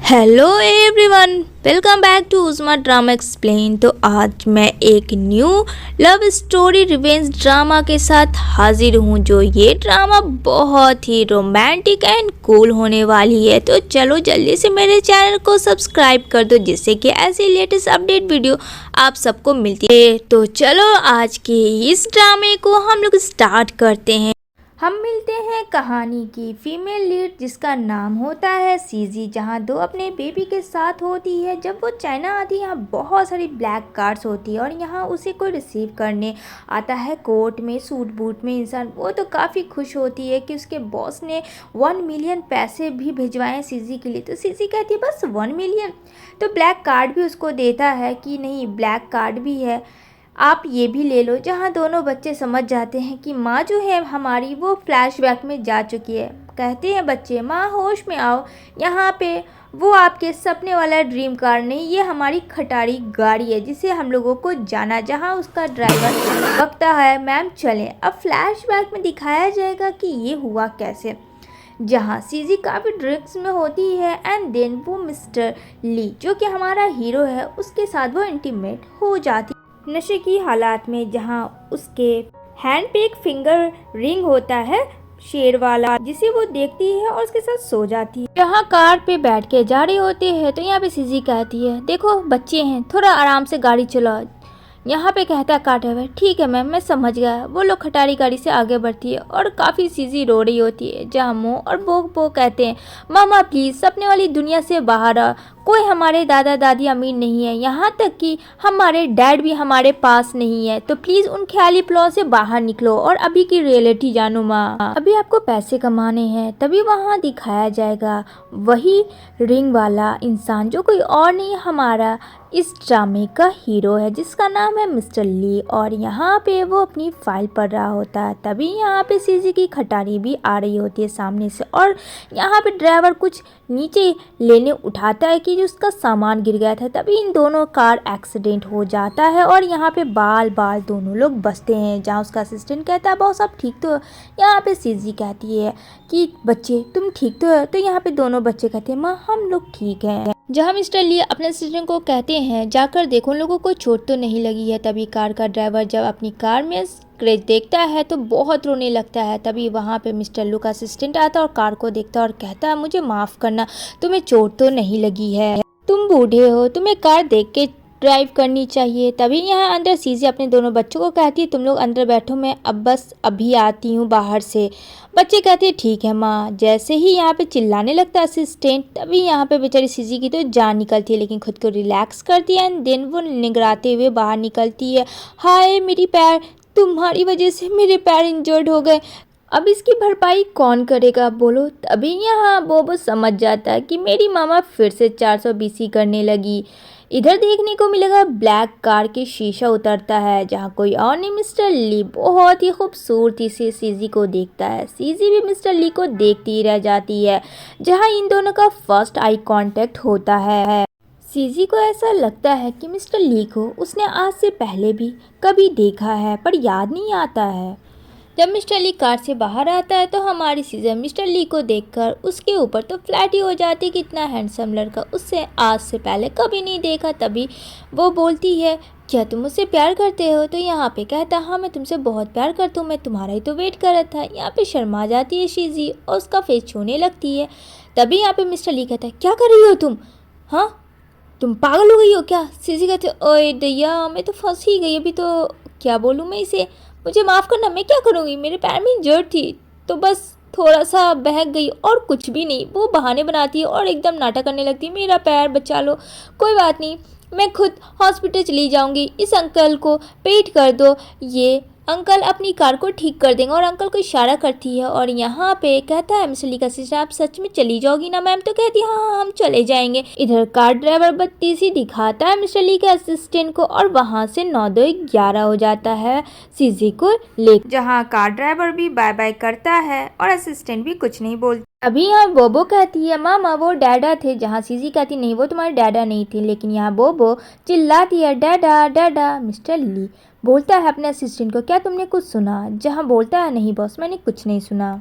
Hello everyone, welcome back to उस्मा drama explain. तो आज मैं एक new love story revenge drama के साथ हाजिर हूँ। जो ये ड्रामा बहुत ही रोमांटिक एंड कूल होने वाली है। तो चलो जल्दी से मेरे चैनल को सब्सक्राइब कर दो, जिससे कि ऐसी लेटेस्ट अपडेट वीडियो आप सबको मिलती है। तो चलो आज के इस ड्रामे को हम लोग स्टार्ट करते हैं। हम मिलते हैं कहानी की फीमेल लीड, जिसका नाम होता है सीजी, जहां दो अपने बेबी के साथ होती है। जब वो चाइना आती है, यहाँ बहुत सारी ब्लैक कार्स होती है और यहाँ उसे कोई रिसीव करने आता है कोर्ट में सूट बूट में इंसान। वो तो काफ़ी खुश होती है कि उसके बॉस ने 1 मिलियन पैसे भी भिजवाए हैं सीजी के लिए। तो सीजी कहती है बस 1 मिलियन। तो ब्लैक कार्ड भी उसको देता है कि नहीं, ब्लैक कार्ड भी है, आप ये भी ले लो। जहाँ दोनों बच्चे समझ जाते हैं कि माँ जो है हमारी वो फ्लैशबैक में जा चुकी है। कहते हैं बच्चे, माँ होश में आओ, यहाँ पे वो आपके सपने वाला ड्रीम कार नहीं, ये हमारी खटारी गाड़ी है जिसे हम लोगों को जाना। जहाँ उसका ड्राइवर बकता है, मैम चलें। अब फ्लैशबैक में दिखाया जाएगा कि ये हुआ कैसे। जहाँ सीजी काफ़ी ड्रिंक्स में होती है एंड देन वो मिस्टर ली, जो कि हमारा हीरो है, उसके साथ वो इंटीमेट हो जाती नशे की हालात में। जहां उसके हैंड पे एक फिंगर रिंग होता है शेर वाला, जिसे वो देखती है और उसके साथ सो जाती है। जहां कार पे बैठ के जा रहे होते हैं तो यहाँ पे सीजी कहती है, देखो बच्चे हैं, थोड़ा आराम से गाड़ी चलाओ। यहाँ पे कहता है कार ड्राइवर, ठीक है मैम, मैं समझ गया। वो लोग खटारी गाड़ी से आगे बढ़ती है और काफ़ी सीजी रो रही होती है। जहाँ मो और बो कहते हैं, मामा प्लीज़ सपने वाली दुनिया से बाहर आ, कोई हमारे दादा दादी अमीर नहीं है, यहाँ तक कि हमारे डैड भी हमारे पास नहीं है। तो प्लीज़ उन ख्याली प्लॉ से बाहर निकलो और अभी की रियलिटी जानो माँ। अभी आपको पैसे कमाने हैं। तभी वहाँ दिखाया जाएगा वही रिंग वाला इंसान, जो कोई और नहीं हमारा इस ड्रामे का हीरो है, जिसका नाम है मिस्टर ली। और यहाँ पे वो अपनी फाइल पढ़ रहा होता है। तभी यहाँ पे सीजी की खटारी भी आ रही होती है सामने से और यहाँ पे ड्राइवर कुछ नीचे लेने उठाता है कि उसका सामान गिर गया था। तभी इन दोनों कार एक्सीडेंट हो जाता है और यहाँ पे बाल दोनों लोग बचते हैं। जहाँ उसका असिस्टेंट कहता है बॉस आप ठीक तो हो। यहाँ पे सीजी कहती है कि बच्चे तुम ठीक तो हो। तो यहाँ पे दोनों बच्चे कहते हैं माँ हम लोग ठीक हैं। जहाँ मिस्टर ली अपने असिस्टेंट को कहते हैं जाकर देखो उन लोगों को चोट तो नहीं लगी है। तभी कार का ड्राइवर जब अपनी कार में स्क्रैच देखता है तो बहुत रोने लगता है। तभी वहाँ पे मिस्टर लू का असिस्टेंट आता है और कार को देखता है और कहता है मुझे माफ़ करना, तुम्हें चोट तो नहीं लगी है, तुम बूढ़े हो, तुम्हें कार देख के ड्राइव करनी चाहिए। तभी यहाँ अंदर सीजी अपने दोनों बच्चों को कहती है तुम लोग अंदर बैठो, मैं अब बस अभी आती हूँ बाहर से। बच्चे कहते हैं ठीक है माँ। जैसे ही यहाँ पे चिल्लाने लगता है असिस्टेंट, तभी यहाँ पे बेचारी सीजी की तो जान निकलती है, लेकिन खुद को रिलैक्स करती है एंड देन वो निगराते हुए बाहर निकलती है। हाय मेरी पैर, तुम्हारी वजह से मेरे पैर इंजर्ड हो गए, अब इसकी भरपाई कौन करेगा बोलो। तभी यहाँ बोबो समझ जाता है कि मेरी मामा फिर से 420 करने लगी। इधर देखने को मिलेगा ब्लैक कार के शीशा उतरता है, जहाँ कोई और नहीं मिस्टर ली बहुत ही खूबसूरती से सीजी को देखता है। सीजी भी मिस्टर ली को देखती ही रह जाती है, जहाँ इन दोनों का फर्स्ट आई कांटेक्ट होता है। सीजी को ऐसा लगता है कि मिस्टर ली को उसने आज से पहले भी कभी देखा है, पर याद नहीं आता है। जब मिस्टर ली कार से बाहर आता है तो हमारी सीजन मिस्टर ली को देखकर उसके ऊपर तो फ्लैट ही हो जाती है कि इतना हैंडसम लड़का उससे आज से पहले कभी नहीं देखा। तभी वो बोलती है क्या तुम मुझसे प्यार करते हो। तो यहाँ पे कहता हाँ मैं तुमसे बहुत प्यार करता हूँ, मैं तुम्हारा ही तो वेट कर रहा था। यहाँ पे शर्मा जाती है सीजी और उसका फेस छूने लगती है। तभी यहाँ पे मिस्टर ली कहता है क्या कर रही हो तुम, हाँ तुम पागल हो गई हो क्या। सीजी कहते ओए दैया मैं तो फंस ही गई, अभी तो क्या बोलूँ मैं इसे, मुझे माफ़ करना, मैं क्या करूँगी, मेरे पैर में इंजर्ड थी तो बस थोड़ा सा बहक गई और कुछ भी नहीं। वो बहाने बनाती है और एकदम नाटक करने लगती है, मेरा पैर बचा लो, कोई बात नहीं मैं खुद हॉस्पिटल चली जाऊँगी, इस अंकल को पेड कर दो, ये अंकल अपनी कार को ठीक कर देंगे। और अंकल को इशारा करती है और यहाँ पे कहता है मिस्टर ली का असिस्टेंट आप सच में चली जाओगी ना मैम। तो कहती है हाँ हम चले जाएंगे। इधर कार ड्राइवर बत्तीसी दिखाता है मिस्टर ली के असिस्टेंट को और वहाँ से 9-2-11 हो जाता है सीजी को ले, जहाँ कार ड्राइवर भी बाय बाय करता है और असिस्टेंट भी कुछ नहीं बोलती। अभी यहाँ बोबो कहती है मामा वो डैडा थे, जहाँ सीजी कहती नहीं वो तुम्हारे डैडा नहीं थे। लेकिन यहाँ बोबो चिल्लाती है डैडा डैडा। मिस्टर ली बोलता है अपने असिस्टेंट को क्या तुमने कुछ सुना, जहाँ बोलता है नहीं बॉस मैंने कुछ नहीं सुना।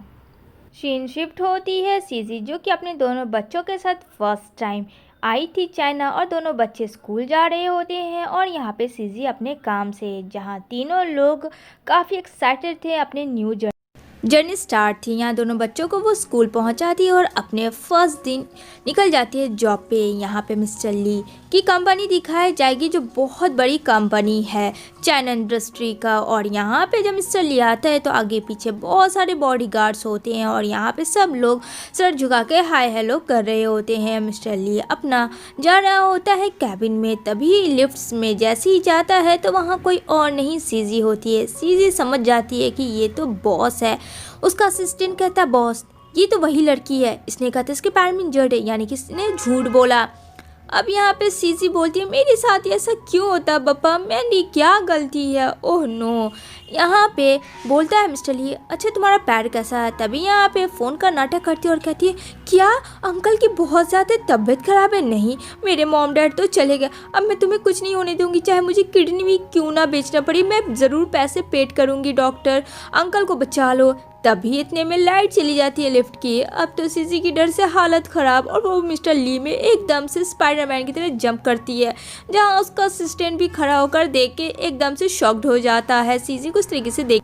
सीन शिफ्ट होती है सीजी जो कि अपने दोनों बच्चों के साथ फर्स्ट टाइम आई थी चाइना, और दोनों बच्चे स्कूल जा रहे होते हैं और यहाँ पे सीजी अपने काम से, जहाँ तीनों लोग काफ़ी एक्साइटेड थे अपने न्यू जर्नी स्टार्ट थी। यहाँ दोनों बच्चों को वो स्कूल पहुँचाती है और अपने फर्स्ट दिन निकल जाती है जॉब पे। यहाँ पे मिस्टर ली की कंपनी दिखाई जाएगी जो बहुत बड़ी कंपनी है चाइना इंडस्ट्री का। और यहाँ पे जब मिस्टर ली आता है तो आगे पीछे बहुत सारे बॉडीगार्ड्स होते हैं और यहाँ पे सब लोग सर झुका के हाय हेलो कर रहे होते हैं। मिस्टर ली अपना जा रहा होता है कैबिन में, तभी लिफ्ट्स में जैसे ही जाता है तो वहाँ कोई और नहीं सीजी होती है। सीजी समझ जाती है कि ये तो बॉस है। उसका असिस्टेंट कहता है बॉस ये तो वही लड़की है, इसने कहा था इसके पैर में इंजर्ड है, यानी कि इसने झूठ बोला। अब यहाँ पे सीजी बोलती है मेरे साथ ऐसा क्यों होता है पापा, मेरी क्या गलती है, ओह नो। यहाँ पे बोलता है मिस्टर ली अच्छा तुम्हारा पैर कैसा है। तभी यहाँ पे फ़ोन का नाटक करती है और कहती है क्या अंकल की बहुत ज़्यादा तबीयत ख़राब है। नहीं मेरे मॉम डैड तो चले गए, अब मैं तुम्हें कुछ नहीं होने दूंगी, चाहे मुझे किडनी भी क्यों ना बेचना पड़े, मैं ज़रूर पैसे पेड करूँगी, डॉक्टर अंकल को बचा लो। तभी इतने में लाइट चली जाती है लिफ्ट की। अब तो सीजी की डर से हालत ख़राब और वो मिस्टर ली में एकदम से स्पाइडरमैन की तरह जंप करती है, जहाँ उसका असिस्टेंट भी खड़ा होकर देख के एकदम से शॉक्ड हो जाता है सीजी को इस तरीके से देख।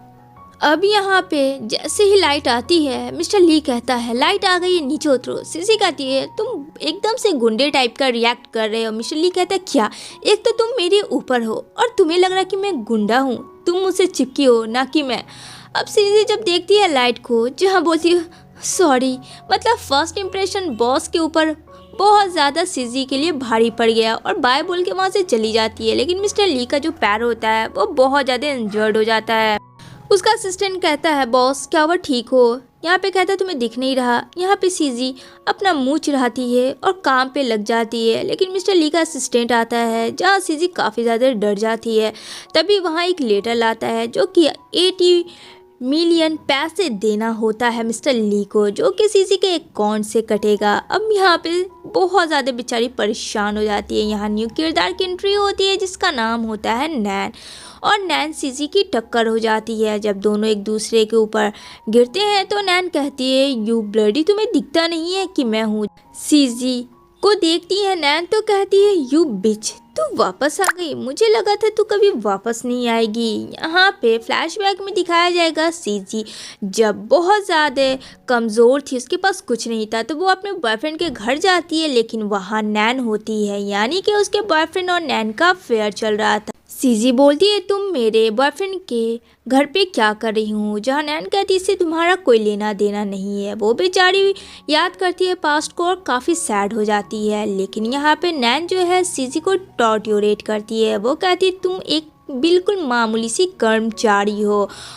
अब यहाँ पे जैसे ही लाइट आती है मिस्टर ली कहता है लाइट आ गई है नीचे उतरो। सीजी कहती है तुम एकदम से गुंडे टाइप का रिएक्ट कर रहे हो। मिस्टर ली कहता है क्या, एक तो तुम मेरे ऊपर हो और तुम्हें लग रहा है कि मैं गुंडा हूँ, तुम मुझसे चिपकी हो ना कि मैं। अब सीजी जब देखती है लाइट को, जहाँ बोलती है सॉरी, मतलब फर्स्ट इम्प्रेशन बॉस के ऊपर बहुत ज़्यादा सीजी के लिए भारी पड़ गया और बाय बोल के वहाँ से चली जाती है। लेकिन मिस्टर ली का जो पैर होता है वो बहुत ज़्यादा इंजर्ड हो जाता है। उसका असिस्टेंट कहता है बॉस क्या वो ठीक हो। यहाँ पे कहता है तुम्हें दिख नहीं रहा। यहाँ पे सीजी अपना मुंह चिढ़ाती है और काम पे लग जाती है। लेकिन मिस्टर ली का असिस्टेंट आता है, जहाँ सीजी काफ़ी ज़्यादा डर जाती है। तभी वहाँ एक लेटर आता है जो कि 80 मिलियन पैसे देना होता है मिस्टर ली को, जो कि सीजी के अकाउंट से कटेगा। अब यहाँ पे बहुत ज़्यादा बेचारी परेशान हो जाती है। यहाँ न्यू किरदार की एंट्री होती है जिसका नाम होता है नैन, और नैन सीजी की टक्कर हो जाती है। जब दोनों एक दूसरे के ऊपर गिरते हैं तो नैन कहती है यू ब्लडी, तुम्हें दिखता नहीं है कि मैं हूँ। सीजी को देखती है नैन तो कहती है यू बिच, तू वापस आ गई, मुझे लगा था तू कभी वापस नहीं आएगी। यहाँ पे फ्लैशबैक में दिखाया जाएगा सीजी जब बहुत ज़्यादा कमज़ोर थी, उसके पास कुछ नहीं था, तो वो अपने बॉयफ्रेंड के घर जाती है। लेकिन वहाँ नैन होती है, यानी कि उसके बॉयफ्रेंड और नैन का अफेयर चल रहा था। सीजी बोलती है तुम मेरे बॉयफ्रेंड के घर पे क्या कर रही हूँ, जहाँ नैन कहती है इससे तुम्हारा कोई लेना देना नहीं है। वो बेचारी याद करती है पास्ट को और काफ़ी सैड हो जाती है। लेकिन यहाँ पे नैन जो है सीजी को टॉर्चरेट करती है। वो कहती है तुम एक बिल्कुल मामूली सी कर्मचारी हो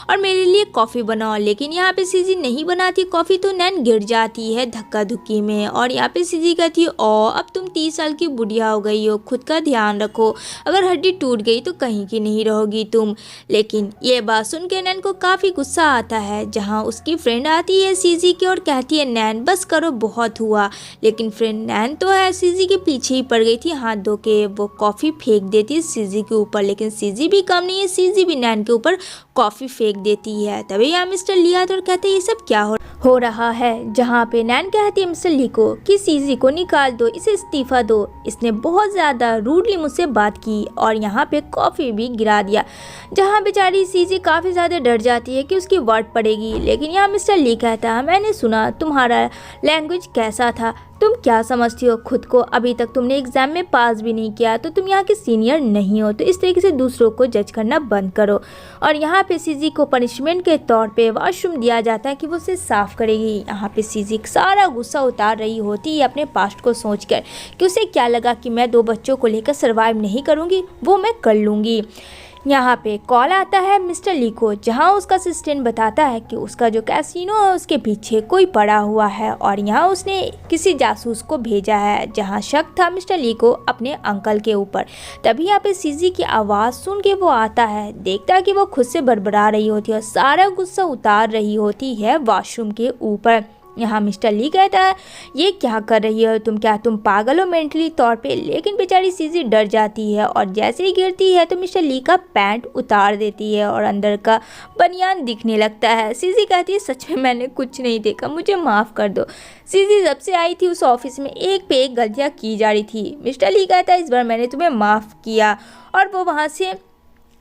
और मेरे लिए कॉफ़ी बनाओ। लेकिन यहाँ पे सीजी नहीं बनाती कॉफ़ी, तो नैन गिर जाती है धक्का धुक्की में। और यहाँ पे सीजी कहती है ओ अब तुम 30 साल की बुढ़िया हो गई हो, खुद का ध्यान रखो, अगर हड्डी टूट गई तो कहीं की नहीं रहोगी तुम। लेकिन ये बात सुन के नैन को काफ़ी गुस्सा आता है, जहाँ उसकी फ्रेंड आती है सीजी की और कहती है नैन बस करो बहुत हुआ। लेकिन फ्रेंड नैन तो है सीजी के पीछे ही पड़ गई थी हाथ धो के। वो कॉफ़ी फेंक देती है सीजी के ऊपर, लेकिन सीजी भी कम नहीं है, सीजी भी नैन के ऊपर कॉफ़ी फेंक देती है। तभी यहाँ मिस्टर ली आते और कहते हैं ये सब क्या हो रहा है, जहाँ पे नैन कहती है मिस्टर ली को कि सीजी को निकाल दो, इसे इस्तीफा दो, इसने बहुत ज़्यादा रूडली मुझसे बात की और यहाँ पे कॉफ़ी भी गिरा दिया, जहाँ बेचारी सीजी काफ़ी ज़्यादा डर जाती है कि उसकी वर्ड पड़ेगी। लेकिन यहाँ मिस्टर ली कहता है मैंने सुना तुम्हारा लैंग्वेज कैसा था, तुम क्या समझती हो खुद को, अभी तक तुमने एग्ज़ाम में पास भी नहीं किया, तो तुम यहाँ के सीनियर नहीं हो, तो इस तरीके से दूसरों को जज करना बंद करो। और यहाँ पे सीजी को पनिशमेंट के तौर पे वॉशरूम दिया जाता है कि वो उसे साफ़ करेगी। यहाँ पे सीजी सारा गुस्सा उतार रही होती है अपने पास्ट को सोचकर कि उसे क्या लगा कि मैं 2 बच्चों को लेकर सर्वाइव नहीं करूँगी, वो मैं कर लूँगी। यहाँ पे कॉल आता है मिस्टर ली को, जहाँ उसका असिस्टेंट बताता है कि उसका जो कैसीनो है उसके पीछे कोई पड़ा हुआ है और यहाँ उसने किसी जासूस को भेजा है, जहाँ शक था मिस्टर ली को अपने अंकल के ऊपर। तभी यहाँ पे सीजी की आवाज़ सुन के वो आता है, देखता है कि वो खुद से बड़बड़ा रही होती है और सारा गुस्सा उतार रही होती है वॉशरूम के ऊपर। यहाँ मिस्टर ली कहता है ये क्या कर रही हो तुम, क्या तुम पागल हो मेंटली तौर पे। लेकिन बेचारी सीजी डर जाती है और जैसे ही गिरती है तो मिस्टर ली का पैंट उतार देती है और अंदर का बनियान दिखने लगता है। सीजी कहती है सच में मैंने कुछ नहीं देखा, मुझे माफ़ कर दो। सीजी जब से आई थी उस ऑफिस में एक पे एक गलतियाँ की जा रही थी। मिस्टर ली कहता है इस बार मैंने तुम्हें माफ़ किया और वो वहाँ से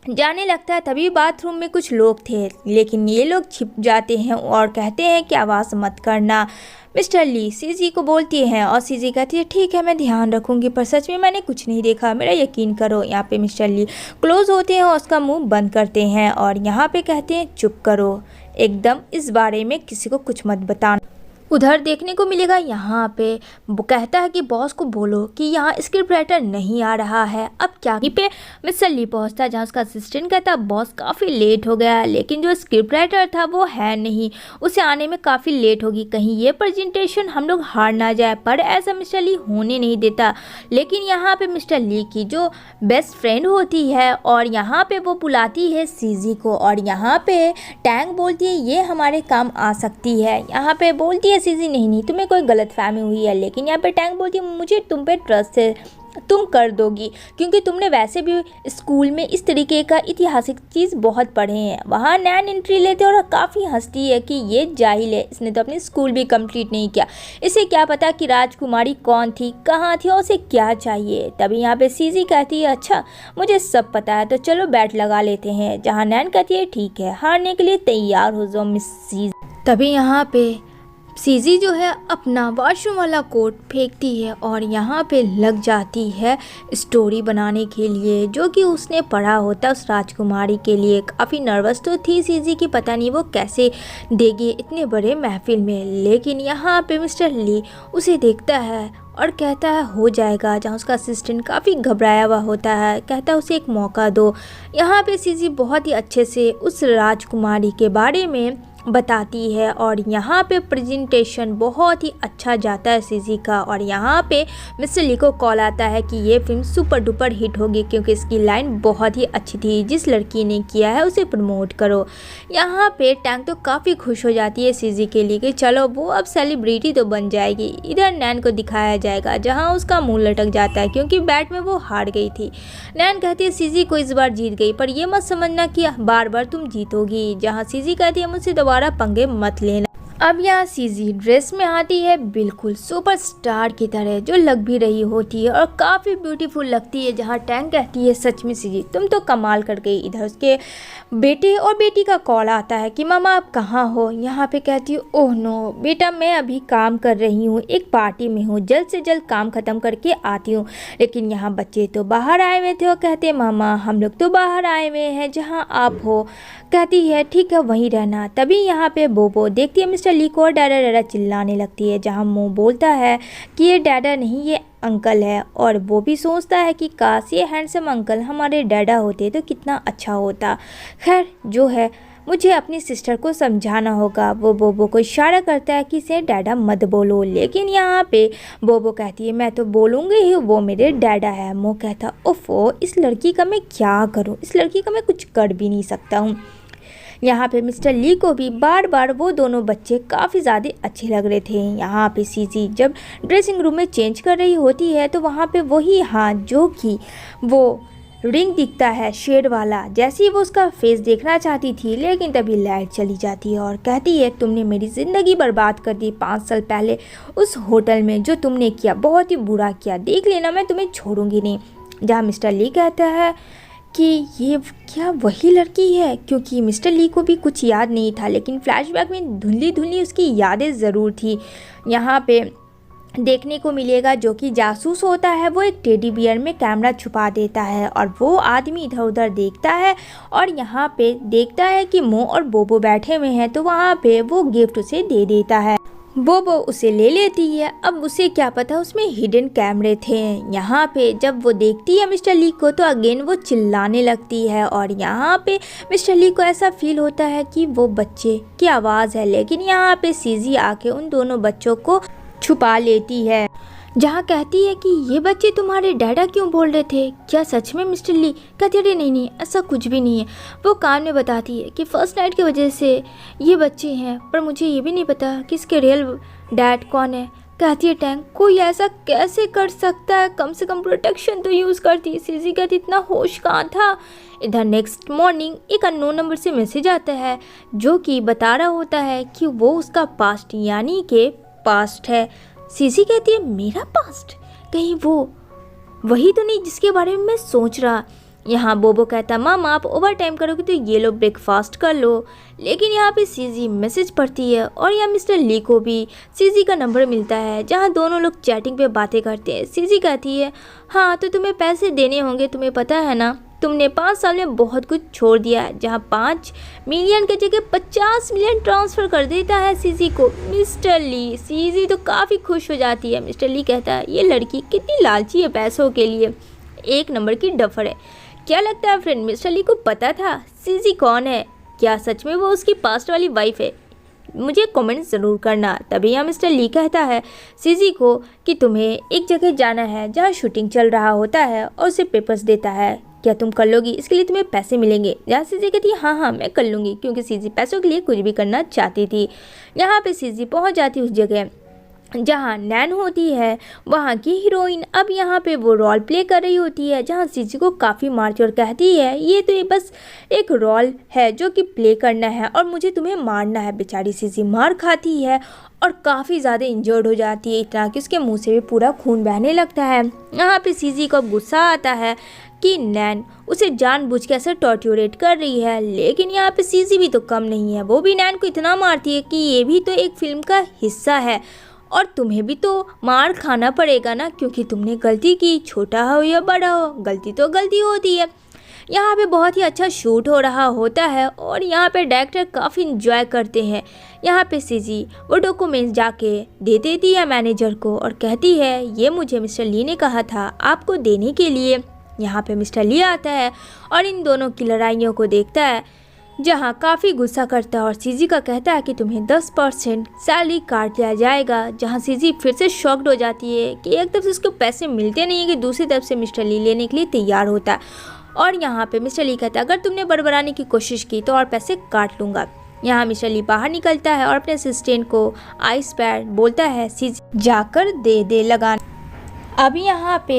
जाने लगता है। तभी बाथरूम में कुछ लोग थे लेकिन ये लोग छिप जाते हैं और कहते हैं कि आवाज़ मत करना। मिस्टर ली सीजी को बोलती हैं और सीजी कहती है ठीक है मैं ध्यान रखूंगी, पर सच में मैंने कुछ नहीं देखा, मेरा यकीन करो। यहाँ पे मिस्टर ली क्लोज होते हैं और उसका मुंह बंद करते हैं और यहाँ पे कहते हैं चुप करो, एकदम इस बारे में किसी को कुछ मत बताना। उधर देखने को मिलेगा यहाँ पे वो कहता है कि बॉस को बोलो कि यहाँ स्क्रिप्ट राइटर नहीं आ रहा है। अब क्या यहीं पे मिस्टर ली पहुँचता है जहाँ उसका असिस्टेंट कहता है बॉस काफ़ी लेट हो गया, लेकिन जो स्क्रिप्ट राइटर था वो है नहीं, उसे आने में काफ़ी लेट होगी, कहीं ये प्रेजेंटेशन हम लोग हार ना जाए। पर ऐसा मिस्टर ली होने नहीं देता। लेकिन यहाँ पे मिस्टर ली की जो बेस्ट फ्रेंड होती है और यहाँ पे वो बुलाती है सीजी को और यहाँ पे टैंग बोलती है ये हमारे काम आ सकती है। यहाँ पे बोलती है सीजी नहीं तुम्हें कोई गलतफहमी हुई है। लेकिन यहाँ पे टैंग बोलती है मुझे तुम पे ट्रस्ट है, तुम कर दोगी, क्योंकि तुमने वैसे भी स्कूल में इस तरीके का ऐतिहासिक चीज़ बहुत पढ़े हैं। वहाँ नैन एंट्री लेते और काफ़ी हंसती है कि ये जाहिल है, इसने तो अपनी स्कूल भी कंप्लीट नहीं किया, इसे क्या पता कि राजकुमारी कौन थी, कहाँ थी और उसे क्या चाहिए। तभी यहाँ पे सीजी कहती है अच्छा मुझे सब पता है तो चलो बैट लगा लेते हैं। जहाँ नैन कहती है ठीक है हारने के लिए तैयार हो जाओ मिस सीजी। तभी यहाँ पे सीजी जो है अपना वॉशरूम वाला कोट फेंकती है और यहाँ पे लग जाती है स्टोरी बनाने के लिए जो कि उसने पढ़ा होता उस राजकुमारी के लिए। काफ़ी नर्वस तो थी सीजी की, पता नहीं वो कैसे देगी इतने बड़े महफिल में। लेकिन यहाँ पे मिस्टर ली उसे देखता है और कहता है हो जाएगा। जहाँ उसका असिस्टेंट काफ़ी घबराया हुआ होता है, कहता है उसे एक मौका दो। यहाँ पे सीजी बहुत ही अच्छे से उस राजकुमारी के बारे में बताती है और यहाँ पे प्रेजेंटेशन बहुत ही अच्छा जाता है सीजी का। और यहाँ पे मिस्टर ली को कॉल आता है कि ये फिल्म सुपर डुपर हिट होगी क्योंकि इसकी लाइन बहुत ही अच्छी थी, जिस लड़की ने किया है उसे प्रमोट करो। यहाँ पे टैंग तो काफ़ी खुश हो जाती है सीजी के लिए कि चलो वो अब सेलिब्रिटी तो बन जाएगी। इधर नैन को दिखाया जाएगा जहाँ उसका मुँह लटक जाता है क्योंकि बैट में वो हार गई थी। नैन कहती है सीजी को इस बार जीत गई, पर ये मत समझना कि बार बार तुम जीतोगी। जहाँ सीजी कहती है मुझसे दोबारा पंगे मत लेना। अब यहाँ सीजी ड्रेस में आती है बिल्कुल सुपरस्टार की तरह जो लग भी रही होती है और काफ़ी ब्यूटीफुल लगती है। जहाँ टैंग कहती है सच में सीजी तुम तो कमाल कर गई। इधर उसके बेटे और बेटी का कॉल आता है कि मामा आप कहाँ हो। यहाँ पे कहती है ओह नो बेटा मैं अभी काम कर रही हूँ, एक पार्टी में हूँ, जल्द से जल्द काम ख़त्म करके आती हूँ। लेकिन यहाँ बच्चे तो बाहर आए हुए थे और कहते मामा हम लोग तो बाहर आए हुए हैं जहाँ आप हो। कहती है ठीक है वहीं रहना। तभी यहाँ पे बोबो देखती है मिस्टर ली को और डैडा डैडा चिल्लाने लगती है। जहाँ मुँह बोलता है कि ये डैडा नहीं ये अंकल है और वो भी सोचता है कि काश ये हैंडसम अंकल हमारे डैडा होते तो कितना अच्छा होता। खैर जो है मुझे अपनी सिस्टर को समझाना होगा। वो बोबो को इशारा करता है कि इसे डैडा मत बोलो। लेकिन यहाँ पे बोबो कहती है मैं तो बोलूँगी ही, वो मेरे डैडा है। मुँह कहता ओफो इस लड़की का मैं क्या करूँ, इस लड़की का मैं कुछ कर भी नहीं सकता हूँ। यहाँ पे मिस्टर ली को भी बार बार वो दोनों बच्चे काफ़ी ज़्यादा अच्छे लग रहे थे। यहाँ पे सीजी जब ड्रेसिंग रूम में चेंज कर रही होती है तो वहाँ पे वही हाथ जो कि वो रिंग दिखता है शेर वाला, जैसे ही वो उसका फेस देखना चाहती थी लेकिन तभी लाइट चली जाती है और कहती है तुमने मेरी ज़िंदगी बर्बाद कर दी 5 साल पहले उस होटल में, जो तुमने किया बहुत ही बुरा किया, देख लेना मैं तुम्हें छोड़ूंगी नहीं। जहाँ मिस्टर ली कहता है कि ये क्या वही लड़की है, क्योंकि मिस्टर ली को भी कुछ याद नहीं था लेकिन फ्लैशबैक में धुंधली धुंधली उसकी यादें ज़रूर थी। यहाँ पे देखने को मिलेगा जो कि जासूस होता है, वो एक टेडी बियर में कैमरा छुपा देता है और वो आदमी इधर उधर देखता है और यहाँ पे देखता है कि मो और बोबो बैठे हुए हैं तो वहाँ पे वो गिफ्ट उसे दे देता है। बोबो उसे ले लेती है। अब उसे क्या पता उसमें हिडन कैमरे थे। यहाँ पे जब वो देखती है मिस्टर ली को तो अगेन वो चिल्लाने लगती है और यहाँ पे मिस्टर ली को ऐसा फील होता है कि वो बच्चे की आवाज़ है। लेकिन यहाँ पे सीजी आके उन दोनों बच्चों को छुपा लेती है। जहाँ कहती है कि ये बच्चे तुम्हारे डैडा क्यों बोल रहे थे, क्या सच में मिस्टर ली? कहती अरे नहीं नहीं, ऐसा कुछ भी नहीं है। वो कान में बताती है कि फर्स्ट नाइट की वजह से ये बच्चे हैं, पर मुझे ये भी नहीं पता कि इसके रियल डैड कौन है। कहती है टैंक कोई ऐसा कैसे कर सकता है, कम से कम प्रोटेक्शन तो यूज़ करती। सीजी कहती इतना होश कहाँ था। इधर नेक्स्ट मॉर्निंग एक अननोन नंबर से मैसेज आता है जो कि बता रहा होता है कि वो उसका पास्ट यानी कि पास्ट है। सीजी कहती है मेरा पास्ट? कहीं वो वही तो नहीं जिसके बारे में मैं सोच रहा। यहाँ बोबो कहता माम आप ओवर टाइम करोगे तो ये लो ब्रेकफास्ट कर लो। लेकिन यहाँ पे सीजी मैसेज पढ़ती है और यहाँ मिस्टर ली को भी सीजी का नंबर मिलता है जहाँ दोनों लोग चैटिंग पे बातें करते हैं। सीजी कहती है हाँ तो तुम्हें पैसे देने होंगे, तुम्हें पता है ना तुमने 5 साल में बहुत कुछ छोड़ दिया है। जहाँ 5 मिलियन के जगह 50 मिलियन ट्रांसफ़र कर देता है सीजी को मिस्टर ली। सीजी तो काफ़ी खुश हो जाती है। मिस्टर ली कहता है ये लड़की कितनी लालची है पैसों के लिए, एक नंबर की डफर है। क्या लगता है फ्रेंड मिस्टर ली को पता था सीजी कौन है? क्या सच में वो उसकी पास्ट वाली वाइफ है? मुझे कमेंट ज़रूर करना। तभी यहाँ मिस्टर ली कहता है सीजी को कि तुम्हें एक जगह जाना है जहाँ शूटिंग चल रहा होता है और उसे पेपर्स देता है, क्या तुम कर लोगी? इसके लिए तुम्हें पैसे मिलेंगे। यहाँ सीजी कहती है हाँ मैं कर लूँगी, क्योंकि सीजी पैसों के लिए कुछ भी करना चाहती थी। यहाँ पे सीजी पहुँच जाती उस जगह जहाँ नैन होती है, वहाँ की हीरोइन। अब यहाँ पे वो रोल प्ले कर रही होती है जहाँ सीजी को काफ़ी मारती और कहती है ये तो ये बस एक रोल है जो कि प्ले करना है और मुझे तुम्हें मारना है। बेचारी सीजी मार खाती है और काफ़ी ज़्यादा इंजर्ड हो जाती है, इतना कि उसके मुंह से भी पूरा खून बहने लगता है। यहाँ पे सीजी को गुस्सा आता है कि नैन उसे जानबूझ के ऐसे टॉर्चरेट कर रही है। लेकिन यहाँ पे सीजी भी तो कम नहीं है, वो भी नैन को इतना मारती है कि ये भी तो एक फिल्म का हिस्सा है और तुम्हें भी तो मार खाना पड़ेगा ना, क्योंकि तुमने गलती की, छोटा हो या बड़ा हो गलती तो गलती होती है। यहाँ पे बहुत ही अच्छा शूट हो रहा होता है और यहाँ पे डायरेक्टर काफ़ी इंजॉय करते हैं। यहाँ पे सीजी वो डॉक्यूमेंट्स जाके दे देती है मैनेजर को और कहती है ये मुझे मिस्टर ली ने कहा था आपको देने के लिए। यहाँ पे मिस्टर ली आता है और इन दोनों की लड़ाइयों को देखता है, जहाँ काफ़ी गुस्सा करता है और सीजी का कहता है कि तुम्हें 10% सैलरी काट लिया जाएगा। जहाँ सीजी फिर से शॉक्ड हो जाती है कि एक तरफ से उसको पैसे मिलते नहीं है कि दूसरी तरफ से मिस्टर ली लेने के लिए तैयार होता है। और यहाँ पे मिस्टर ली कहता है अगर तुमने बड़बड़ाने की कोशिश की तो और पैसे काट लूँगा। यहाँ मिस्टर ली बाहर निकलता है और अपने असिस्टेंट को आइस पैड बोलता है सीजी जाकर दे लगाना। अभी यहाँ पे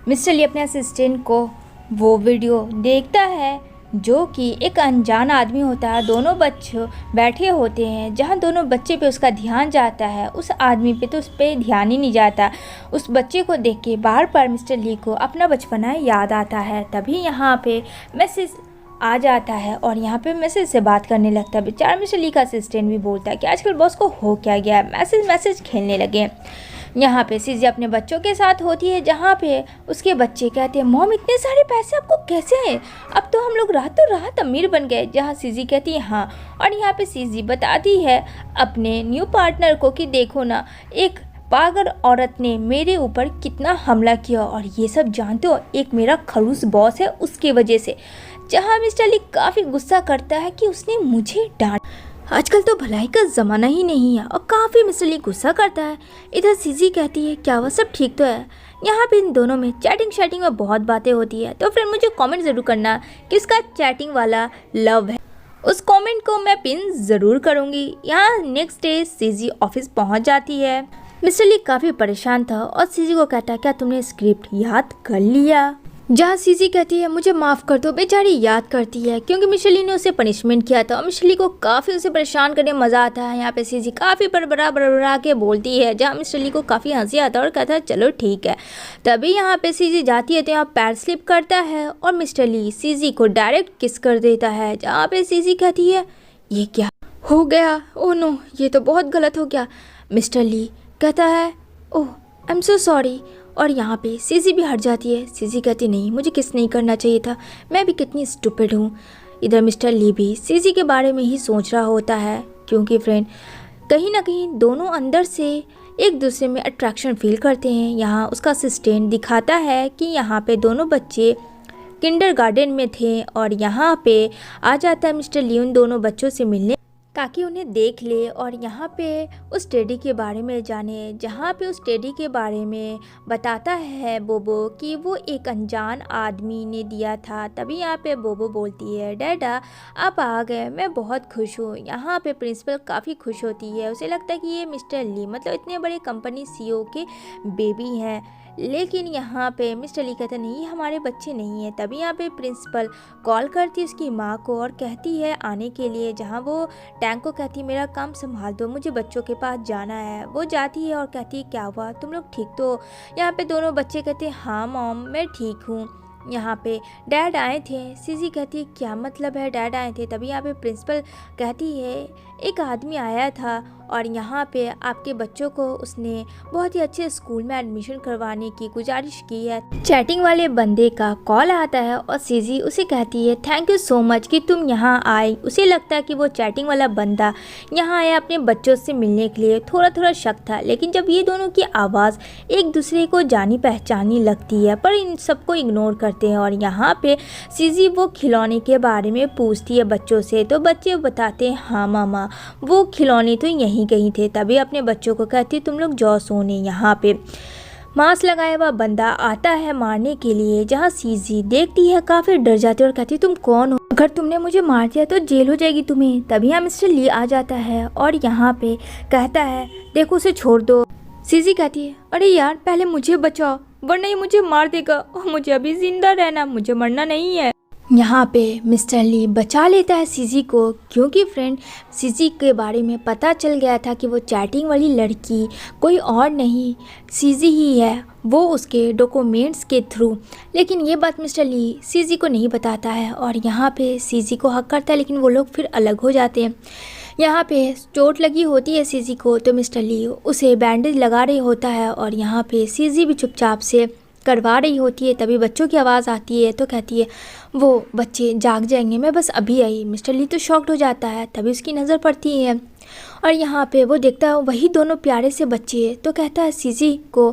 मिस्टर ली अपने असिस्टेंट को वो वीडियो देखता है जो कि एक अनजान आदमी होता है। दोनों बच्चे बैठे होते हैं जहाँ दोनों बच्चे पे उसका ध्यान जाता है, उस आदमी पे तो उस पर ध्यान ही नहीं जाता। उस बच्चे को देख के बार बार मिस्टर ली को अपना बचपना याद आता है। तभी यहाँ पे मैसेज आ जाता है और यहाँ पे मैसेज से बात करने लगता है। बेचारा मिस्टर ली का असिस्टेंट भी बोलता है कि आजकल बॉस को हो क्या गया है, मैसेज खेलने लगे। यहाँ पे सीजी अपने बच्चों के साथ होती है जहाँ पे उसके बच्चे कहते हैं मॉम इतने सारे पैसे आपको कैसे हैं, अब तो हम लोग रातों रात अमीर बन गए। जहाँ सीजी कहती है हाँ, और यहाँ पे सीजी बताती है अपने न्यू पार्टनर को कि देखो ना एक पागल औरत ने मेरे ऊपर कितना हमला किया और ये सब जानते हो एक मेरा खड़ूस बॉस है उसके वजह से। जहाँ मिस्टर ली काफ़ी गुस्सा करता है कि उसने मुझे डांट, आजकल तो भलाई का ज़माना ही नहीं है, और काफ़ी मिस्टर ली गुस्सा करता है। इधर सीजी कहती है क्या वो सब ठीक तो है। यहाँ पे इन दोनों में चैटिंग में बहुत बातें होती है। तो फिर मुझे कमेंट ज़रूर करना किसका चैटिंग वाला लव है, उस कमेंट को मैं पिन ज़रूर करूँगी। यहाँ नेक्स्ट डे सीजी ऑफिस पहुँच जाती है। मिस्टर ली काफ़ी परेशान था और सीजी को कहता है क्या तुमने स्क्रिप्ट याद कर लिया। जहाँ सीजी कहती है मुझे माफ़ कर दो। बेचारी याद करती है क्योंकि मिस्टर ली ने उसे पनिशमेंट किया था और मिस्टर ली को काफ़ी उसे परेशान करने में मज़ा आता है। यहाँ पे सीजी काफ़ी बड़बड़ा के बोलती है जहाँ मिस्टर ली को काफ़ी हंसी आता है और कहता है चलो ठीक है। तभी यहाँ पे सीजी जाती है तो यहाँ पैर स्लिप करता है और मिस्टर ली सीजी को डायरेक्ट किस कर देता है। जहाँ पे सीजी कहती है ये क्या हो गया, ओह नो ये तो बहुत गलत हो गया। मिस्टर ली कहता है ओह आई एम सो सॉरी, और यहाँ पे सीजी भी हट जाती है। सीजी कहती नहीं मुझे किस नहीं करना चाहिए था, मैं भी कितनी स्टूपिड हूँ। इधर मिस्टर ली भी सीजी के बारे में ही सोच रहा होता है क्योंकि फ्रेंड कहीं ना कहीं दोनों अंदर से एक दूसरे में अट्रैक्शन फील करते हैं। यहाँ उसका असिस्टेंट दिखाता है कि यहाँ पे दोनों बच्चे किंडरगार्टन में थे और यहाँ पे आ जाता है मिस्टर ली उन दोनों बच्चों से मिलने। ताकि उन्हें देख ले और यहाँ पे उस टेडी के बारे में जाने, जहाँ पे उस टेडी के बारे में बताता है बोबो कि वो एक अनजान आदमी ने दिया था। तभी यहाँ पे बोबो बोलती है, डैडा आप आ गए, मैं बहुत खुश हूँ। यहाँ पे प्रिंसिपल काफ़ी खुश होती है, उसे लगता है कि ये मिस्टर ली मतलब इतने बड़े कंपनी सीईओ के बेबी हैं। लेकिन यहाँ पे मिस्टर ली कहते नहीं, ये हमारे बच्चे नहीं हैं। तभी यहाँ पे प्रिंसिपल कॉल करती है उसकी माँ को और कहती है आने के लिए, जहाँ वो टैंक को कहती है मेरा काम संभाल दो, मुझे बच्चों के पास जाना है। वो जाती है और कहती है क्या हुआ, तुम लोग ठीक तो हो? यहाँ पे दोनों बच्चे कहते हैं हाँ मॉम मैं ठीक हूँ, यहाँ पे डैड आए थे। सीजी कहती है क्या मतलब है डैड आए थे? तभी यहाँ पे प्रिंसिपल कहती है एक आदमी आया था और यहाँ पे आपके बच्चों को उसने बहुत ही अच्छे स्कूल में एडमिशन करवाने की गुजारिश की है। चैटिंग वाले बंदे का कॉल आता है और सीजी उसे कहती है थैंक यू सो मच कि तुम यहाँ आई। उसे लगता है कि वो चैटिंग वाला बंदा यहाँ आया अपने बच्चों से मिलने के लिए। थोड़ा थोड़ा शक था, लेकिन जब ये दोनों की आवाज़ एक दूसरे को जानी पहचानी लगती है पर इन सबको इग्नोर करते हैं। और यहाँ पे सीजी वो खिलौने के बारे में पूछती है बच्चों से, तो बच्चे बताते हैं हाँ मामा वो खिलौने तो यहीं कहीं थे। तभी अपने बच्चों को कहती है तुम लोग जाओ सोने। यहाँ पे मास्क लगाया हुआ बंदा आता है मारने के लिए, जहाँ सीजी देखती है काफ़ी डर जाती है और कहती है तुम कौन हो, अगर तुमने मुझे मार दिया तो जेल हो जाएगी तुम्हें। तभी यहाँ मिस्टर ली आ जाता है और यहाँ पे कहता है देखो उसे छोड़ दो। सीजी कहती है अरे यार पहले मुझे बचाओ वरना ये मुझे मार देगा और मुझे अभी जिंदा रहना, मुझे मरना नहीं है। यहाँ पे मिस्टर ली बचा लेता है सीजी को, क्योंकि फ्रेंड सीजी के बारे में पता चल गया था कि वो चैटिंग वाली लड़की कोई और नहीं सीजी ही है, वो उसके डॉक्यूमेंट्स के थ्रू। लेकिन ये बात मिस्टर ली सीजी को नहीं बताता है और यहाँ पे सीजी को हक करता है, लेकिन वो लोग फिर अलग हो जाते हैं। यहाँ पे चोट लगी होती है सीजी को, तो मिस्टर ली उसे बैंडेज लगा रही होता है और यहाँ पे सीजी भी चुपचाप से करवा रही होती है। तभी बच्चों की आवाज़ आती है तो कहती है वो बच्चे जाग जाएंगे, मैं बस अभी आई। मिस्टर ली तो शॉक्ड हो जाता है। तभी उसकी नज़र पड़ती है और यहाँ पे वो देखता है वही दोनों प्यारे से बच्चे हैं, तो कहता है सीजी को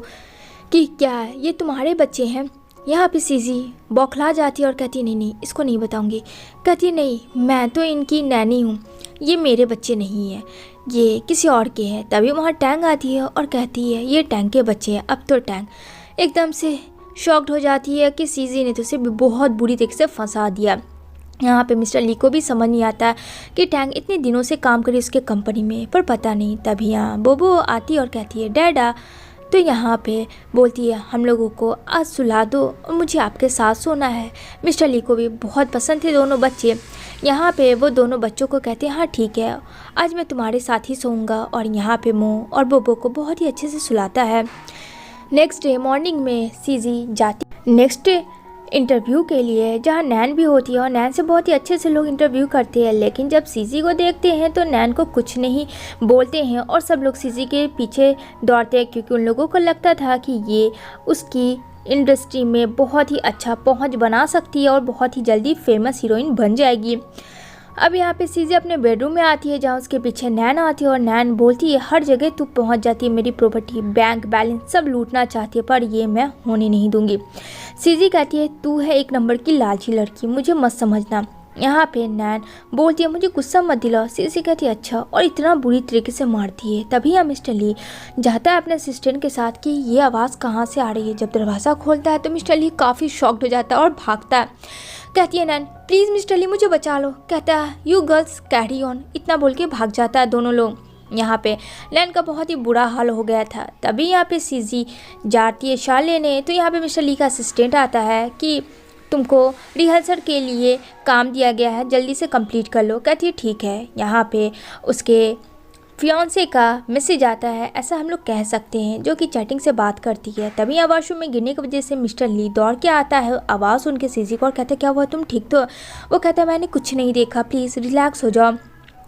कि क्या ये तुम्हारे बच्चे हैं? यहाँ पे सीजी बौखला जाती है और कहती है नहीं नहीं इसको नहीं बताऊँगी। कहती है नहीं मैं तो इनकी नैनी हूँ, ये मेरे बच्चे नहीं हैं, ये किसी और के हैं। तभी वहाँ टैंक आती है और कहती है ये टैंक के बच्चे हैं। अब तो टैंक एकदम से शॉक्ड हो जाती है कि सीजी ने तो उसे बहुत बुरी तरीके से फंसा दिया। यहाँ पे मिस्टर ली को भी समझ नहीं आता कि टैंक इतने दिनों से काम करी उसके कंपनी में, पर पता नहीं। तभी यहाँ बोबो आती है और कहती है डैडा, तो यहाँ पे बोलती है हम लोगों को आज सुला दो और मुझे आपके साथ सोना है। मिस्टर ली को भी बहुत पसंद थे दोनों बच्चे। यहाँ पे वो दोनों बच्चों को कहते हैं हाँ ठीक है आज मैं तुम्हारे साथ ही सोऊंगा। और यहाँ पे मो और बोबो को बहुत ही अच्छे से सुलाता है। नेक्स्ट डे मॉर्निंग में सीजी जाती नेक्स्ट इंटरव्यू के लिए, जहाँ नैन भी होती है और नैन से बहुत ही अच्छे से लोग इंटरव्यू करते हैं। लेकिन जब सीजी को देखते हैं तो नैन को कुछ नहीं बोलते हैं और सब लोग सीजी के पीछे दौड़ते हैं, क्योंकि उन लोगों को लगता था कि ये उसकी इंडस्ट्री में बहुत ही अच्छा पहुंच बना सकती है और बहुत ही जल्दी फेमस हीरोइन बन जाएगी। अब यहाँ पे सीजी अपने बेडरूम में आती है, जहाँ उसके पीछे नैन आती है और नैन बोलती है हर जगह तू पहुँच जाती है, मेरी प्रॉपर्टी बैंक बैलेंस सब लूटना चाहती है, पर ये मैं होने नहीं दूंगी। सीजी कहती है तू है एक नंबर की लालची लड़की, मुझे मत समझना। यहाँ पे नैन बोलती है मुझे गुस्सा मत दिलाओ। सीजी कहती है अच्छा, और इतना बुरी तरीके से मारती है। तभी यहाँ मिस्टर ली जाता है अपने असिस्टेंट के साथ कि ये आवाज़ कहाँ से आ रही है। जब दरवाज़ा खोलता है तो मिस्टर ली काफ़ी शॉक्ड हो जाता है और भागता है। कहती है नैन प्लीज़ मिस्टर ली मुझे बचा लो। कहता है यू गर्ल्स कैरी ऑन, इतना बोल के भाग जाता है दोनों लोग। यहाँ पे नैन का बहुत ही बुरा हाल हो गया था। तभी यहाँ पे सीजी जाती है शाल लेने, तो यहाँ पे मिस्टर ली का असिस्टेंट आता है कि तुमको रिहर्सल के लिए काम दिया गया है, जल्दी से कंप्लीट कर लो। कहती है ठीक है। यहाँ पे उसके फियांसे का मैसेज आता है, ऐसा हम लोग कह सकते हैं, जो कि चैटिंग से बात करती है। तभी वॉशरूम में गिरने की वजह से मिस्टर ली दौड़ के आता है, आवाज़ सुन के सीजी को, और कहता है क्या हुआ तुम ठीक तो? वो कहता है मैंने कुछ नहीं देखा, प्लीज़ रिलैक्स हो जाओ।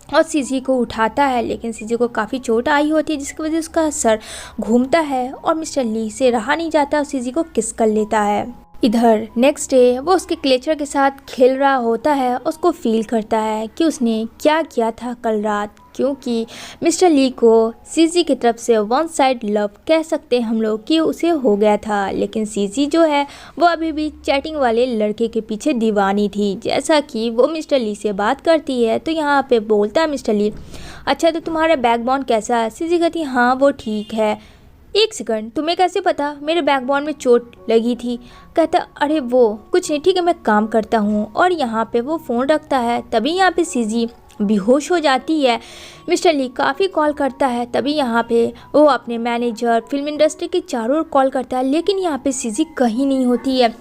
और सीजी को उठाता है, लेकिन सीजी को काफ़ी चोट आई होती है, जिसकी वजह से उसका सर घूमता है और मिस्टर ली से रहा नहीं जाता और सीजी को किस कर लेता है। इधर नेक्स्ट डे वो उसके क्लेचर के साथ खेल रहा होता है। उसको फील करता है कि उसने क्या किया था कल रात, क्योंकि मिस्टर ली को सीजी की तरफ से वन साइड लव कह सकते हैं हम लोग कि उसे हो गया था। लेकिन सीजी जो है वो अभी भी चैटिंग वाले लड़के के पीछे दीवानी थी। जैसा कि वो मिस्टर ली से बात करती है तो यहाँ पे बोलता है मिस्टर ली, अच्छा तो तुम्हारा बैकबोन कैसा है? सीजी कहती है हाँ वो ठीक है। एक सेकंड, तुम्हें कैसे पता मेरे बैकबोन में चोट लगी थी? कहता अरे वो कुछ नहीं, ठीक है मैं काम करता हूँ। और यहाँ पे वो फ़ोन रखता है। तभी यहाँ पे सीजी बेहोश हो जाती है। मिस्टर ली काफ़ी कॉल करता है। तभी यहाँ पे वो अपने मैनेजर, फिल्म इंडस्ट्री के चारों ओर कॉल करता है, लेकिन यहाँ पे सीजी कहीं नहीं होती है।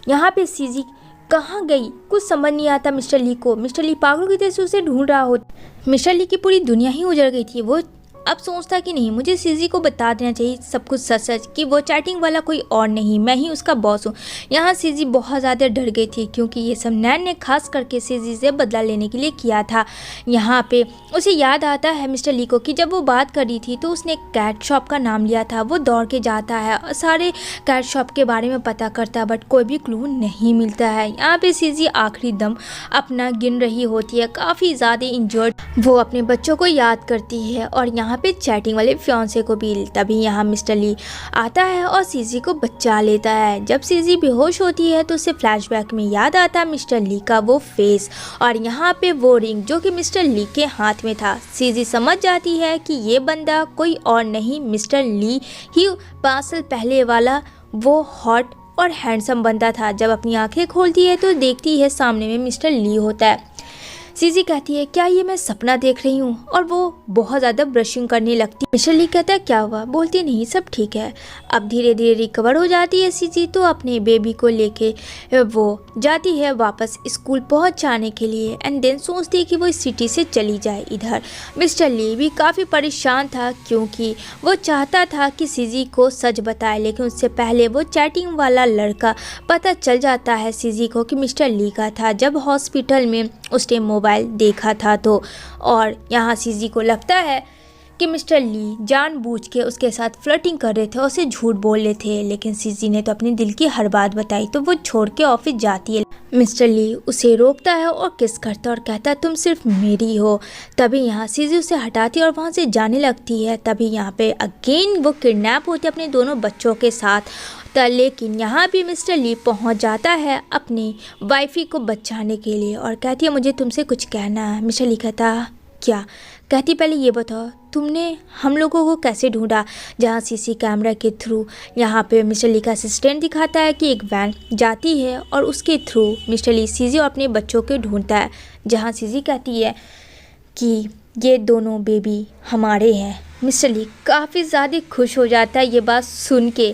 यहाँ पे सीजी कहाँ गई कुछ समझ नहीं आता मिस्टर ली को। मिस्टर ली पागलों की तरह से उसे ढूंढ रहा होता। मिस्टर ली की पूरी दुनिया ही उजड़ गई थी। वो अब सोचता कि नहीं, मुझे सीजी को बता देना चाहिए सब कुछ सच सच कि वो चैटिंग वाला कोई और नहीं, मैं ही उसका बॉस हूँ। यहाँ सीजी बहुत ज़्यादा डर गई थी क्योंकि ये सब नैन ने खास करके सीजी से बदला लेने के लिए किया था। यहाँ पे उसे याद आता है मिस्टर ली को कि जब वो बात कर रही थी तो उसने एक कैट शॉप का नाम लिया था। वो दौड़ के जाता है और सारे कैट शॉप के बारे में पता करता है, बट कोई भी क्लू नहीं मिलता है। यहाँ पे सीजी आखिरी दम अपना गिन रही होती है, काफ़ी ज़्यादा इंजर्ड। वो अपने बच्चों को याद करती है और यहाँ पे चैटिंग वाले फियांसे को भी। तभी यहाँ मिस्टर ली आता है और सीजी को बचा लेता है। जब सीजी बेहोश होती है तो उसे फ्लैशबैक में याद आता है मिस्टर ली का वो फेस और यहाँ पे वो रिंग जो कि मिस्टर ली के हाथ में था। सीजी समझ जाती है कि ये बंदा कोई और नहीं मिस्टर ली ही 5 साल पहले वाला वो हॉट और हैंडसम बंदा था। जब अपनी आंखें खोलती है तो देखती है सामने में मिस्टर ली होता है। सीजी कहती है क्या ये मैं सपना देख रही हूँ, और वो बहुत ज़्यादा ब्रशिंग करने लगती है। मिस्टर ली कहता है क्या हुआ? बोलती नहीं सब ठीक है। अब धीरे धीरे रिकवर हो जाती है सीजी तो अपने बेबी को लेके वो जाती है वापस स्कूल पहुँच जाने के लिए। एंड देन सोचती है कि वो इस सिटी से चली जाए। इधर मिस्टर ली भी काफ़ी परेशान था क्योंकि वो चाहता था कि सीजी को सच बताए, लेकिन उससे पहले वो चैटिंग वाला लड़का पता चल जाता है सीजी को कि मिस्टर ली का था जब हॉस्पिटल में उसने मोबाइल देखा था तो। और यहाँ सीजी को लगता है कि मिस्टर ली जानबूझ के उसके साथ फ्लर्टिंग कर रहे थे और उसे झूठ बोल रहे थे, लेकिन सीजी ने तो अपने दिल की हर बात बताई। तो वो छोड़ के ऑफिस जाती है। मिस्टर ली उसे रोकता है और किस करता और कहता है तुम सिर्फ मेरी हो। तभी यहाँ सीजी उसे हटाती है और वहाँ से जाने लगती है। तभी यहाँ पे अगेन वो किडनैप होते अपने दोनों बच्चों के साथ। लेकिन यहाँ भी मिस्टर ली पहुँच जाता है अपनी वाइफी को बचाने के लिए और कहती है मुझे तुमसे कुछ कहना है। मिस्टर ली कहता क्या? कहती पहले ये बताओ तुमने हम लोगों को कैसे ढूंढा? जहाँ सीसी कैमरा के थ्रू यहाँ पे मिस्टर ली का असिस्टेंट दिखाता है कि एक वैन जाती है और उसके थ्रू मिस्टर ली सीजी और अपने बच्चों को ढूंढता है। जहाँ सीजी कहती है कि ये दोनों बेबी हमारे हैं। मिस्टर ली काफ़ी ज़्यादा खुश हो जाता है ये बात सुन के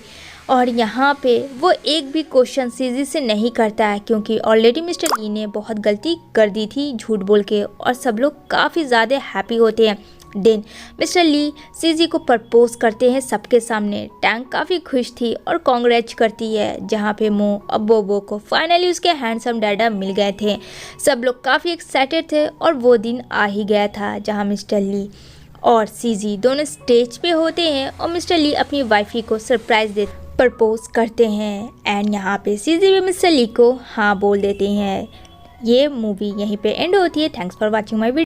और यहाँ पे वो एक भी क्वेश्चन सीजी से नहीं करता है क्योंकि ऑलरेडी मिस्टर ली ने बहुत गलती कर दी थी झूठ बोल के। और सब लोग काफ़ी ज़्यादा हैप्पी होते हैं। देन मिस्टर ली सीजी को प्रपोज करते हैं सबके सामने। टैंक काफ़ी खुश थी और कांग्रेच करती है। जहाँ पे मो और बोबो को फाइनली उसके हैंडसम डैडा मिल गए थे। सब लोग काफ़ी एक्साइटेड थे और वो दिन आ ही गया था जहाँ मिस्टर ली और सीजी दोनों स्टेज पे होते हैं और मिस्टर ली अपनी वाइफी को सरप्राइज प्रपोज करते हैं। एंड यहाँ पे सीजी भी मिस्टर ली को हाँ बोल देते हैं। ये मूवी यहीं पे एंड होती है। Thanks for watching my video.